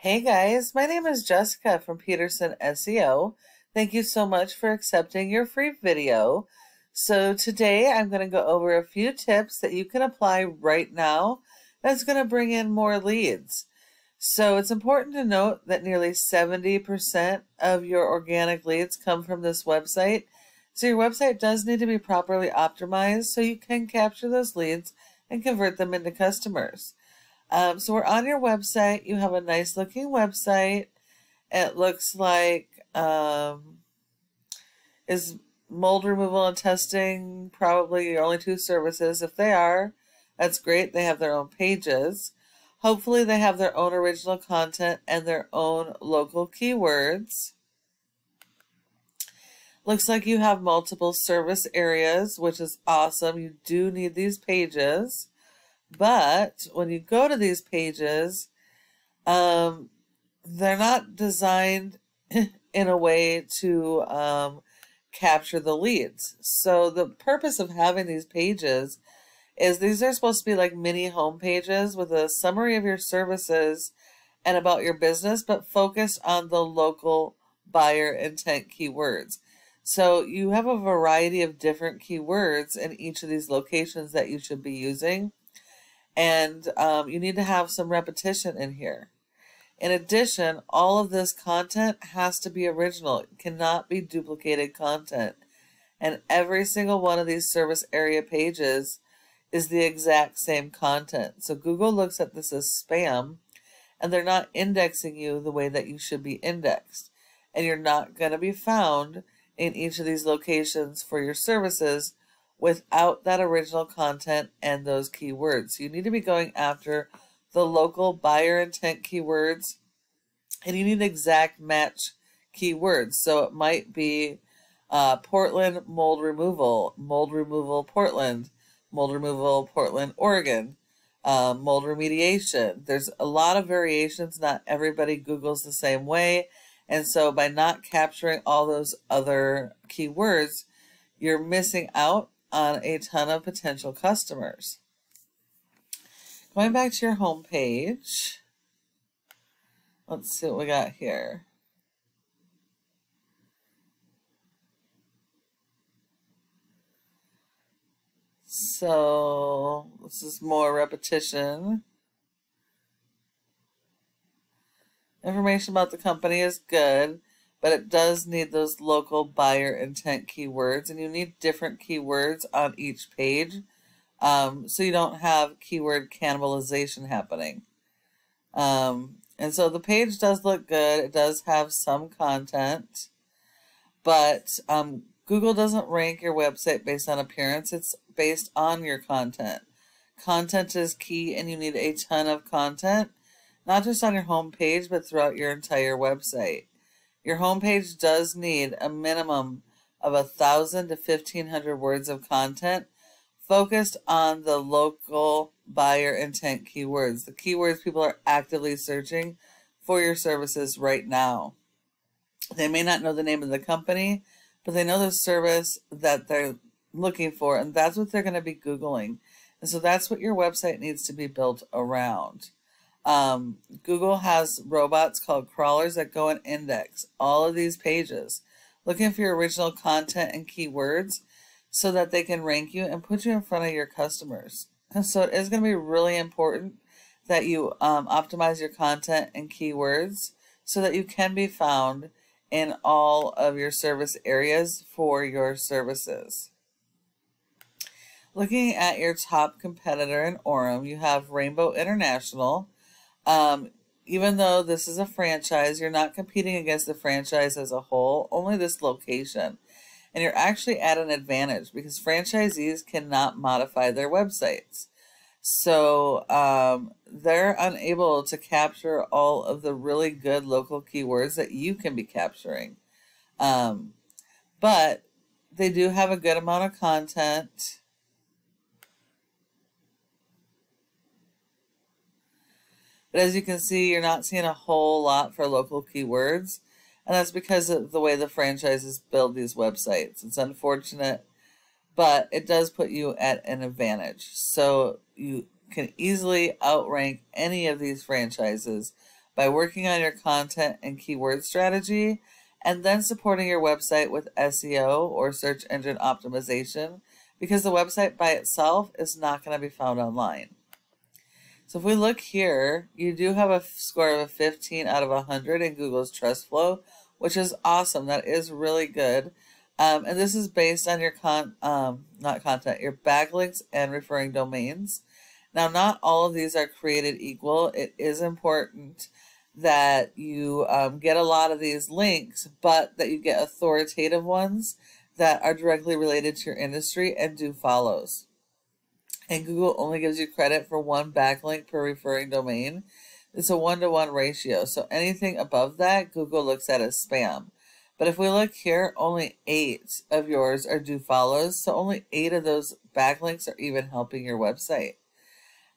Hey guys, my name is Jessica from Peterson SEO. Thank you so much for accepting your free video. So today I'm going to go over a few tips that you can apply right now that's going to bring in more leads. So it's important to note that nearly 70% of your organic leads come from this website. So your website does need to be properly optimized so you can capture those leads and convert them into customers. So we're on your website. You have a nice looking website. It looks like is mold removal and testing probably your only two services. If they are, that's great. They have their own pages. Hopefully they have their own original content and their own local keywords. Looks like you have multiple service areas, which is awesome. You do need these pages. But when you go to these pages, they're not designed in a way to capture the leads. So the purpose of having these pages is these are supposed to be like mini home pages with a summary of your services and about your business, but focused on the local buyer intent keywords. So you have a variety of different keywords in each of these locations that you should be using. And you need to have some repetition in here. In addition, all of this content has to be original. It cannot be duplicated content. And every single one of these service area pages is the exact same content. So Google looks at this as spam, and they're not indexing you the way that you should be indexed. And you're not going to be found in each of these locations for your services without that original content and those keywords. So you need to be going after the local buyer intent keywords, and you need exact match keywords. So it might be Portland mold removal Portland, mold removal Portland, Oregon, mold remediation. There's a lot of variations. Not everybody Googles the same way. And so by not capturing all those other keywords, you're missing out on a ton of potential customers. Going back to your home page, let's see what we got here. So this is more repetition. Information about the company is good, but it does need those local buyer intent keywords, and you need different keywords on each page so you don't have keyword cannibalization happening. And so the page does look good. It does have some content, but Google doesn't rank your website based on appearance. It's based on your content. Content is key, and you need a ton of content, not just on your home page, but throughout your entire website. Your homepage does need a minimum of 1,000 to 1,500 words of content focused on the local buyer intent keywords, the keywords people are actively searching for your services right now. They may not know the name of the company, but they know the service that they're looking for, and that's what they're going to be Googling. And so that's what your website needs to be built around. Google has robots called crawlers that go and index all of these pages, looking for your original content and keywords so that they can rank you and put you in front of your customers. And so it is going to be really important that you optimize your content and keywords so that you can be found in all of your service areas for your services. Looking at your top competitor in Orem, you have Rainbow International. Even though this is a franchise, you're not competing against the franchise as a whole, only this location. And you're actually at an advantage because franchisees cannot modify their websites. So they're unable to capture all of the really good local keywords that you can be capturing. But they do have a good amount of content. But as you can see, you're not seeing a whole lot for local keywords. And that's because of the way the franchises build these websites. It's unfortunate, but it does put you at an advantage. So you can easily outrank any of these franchises by working on your content and keyword strategy, and then supporting your website with SEO or search engine optimization, because the website by itself is not going to be found online. So if we look here, you do have a score of a 15 out of 100 in Google's Trust Flow, which is awesome. That is really good. And this is based on your not content, your backlinks and referring domains. Now, not all of these are created equal. It is important that you get a lot of these links, but that you get authoritative ones that are directly related to your industry and do follows. And Google only gives you credit for one backlink per referring domain. It's a 1-to-1 ratio. So anything above that, Google looks at as spam. But if we look here, only 8 of yours are do follows. So only 8 of those backlinks are even helping your website.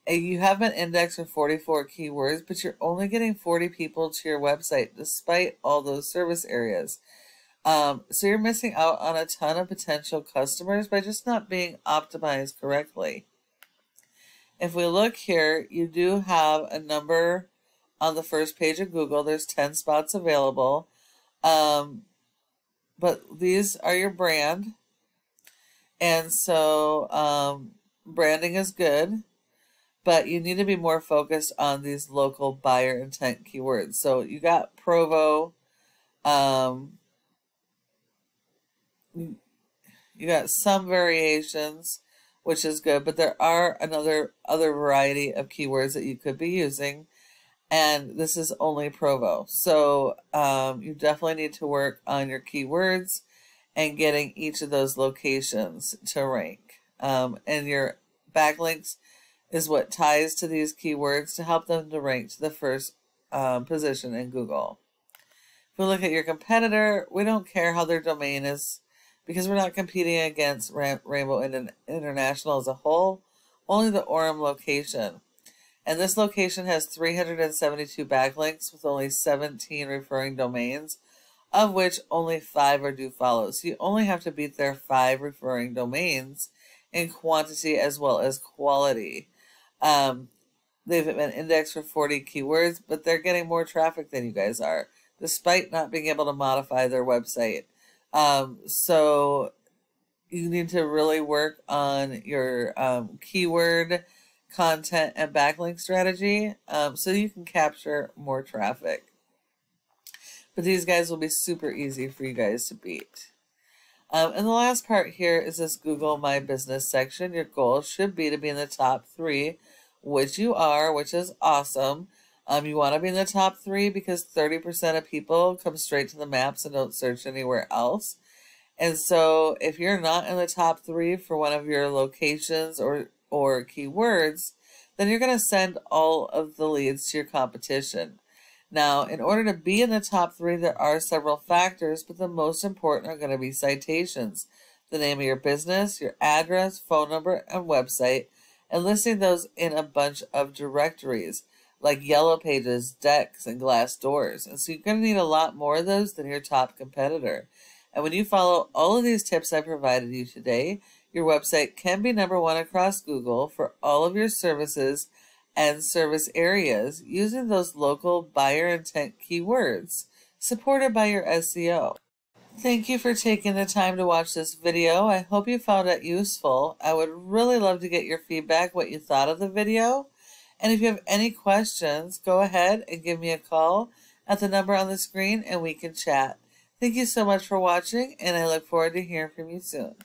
And you have an index for 44 keywords, but you're only getting 40 people to your website despite all those service areas. So you're missing out on a ton of potential customers by just not being optimized correctly. If we look here, you do have a number on the first page of Google. There's 10 spots available. But these are your brand. And so branding is good, but you need to be more focused on these local buyer intent keywords. So you got Provo, you got some variations, which is good, but there are other variety of keywords that you could be using, and this is only Provo. So you definitely need to work on your keywords and getting each of those locations to rank. And your backlinks is what ties to these keywords to help them to rank to the first position in Google. If we look at your competitor, we don't care how their domain is, because we're not competing against Rainbow International as a whole, only the Orem location. And this location has 372 backlinks with only 17 referring domains, of which only 5 are do follows. So you only have to beat their 5 referring domains in quantity as well as quality. They've been indexed for 40 keywords, but they're getting more traffic than you guys are, despite not being able to modify their website. So you need to really work on your keyword, content, and backlink strategy so you can capture more traffic. But these guys will be super easy for you guys to beat. And the last part here is this Google My Business section. Your goal should be to be in the top 3, which you are, which is awesome. You want to be in the top 3 because 30% of people come straight to the maps and don't search anywhere else. And so if you're not in the top 3 for one of your locations or keywords, then you're going to send all of the leads to your competition. Now, in order to be in the top 3, there are several factors, but the most important are going to be citations, the name of your business, your address, phone number, and website, and listing those in a bunch of directories like Yellow Pages, Dex, and Glassdoors. And so you're going to need a lot more of those than your top competitor. And when you follow all of these tips I provided you today, your website can be #1 across Google for all of your services and service areas using those local buyer intent keywords supported by your SEO. Thank you for taking the time to watch this video. I hope you found it useful. I would really love to get your feedback, what you thought of the video. And if you have any questions, go ahead and give me a call at the number on the screen and we can chat. Thank you so much for watching, and I look forward to hearing from you soon.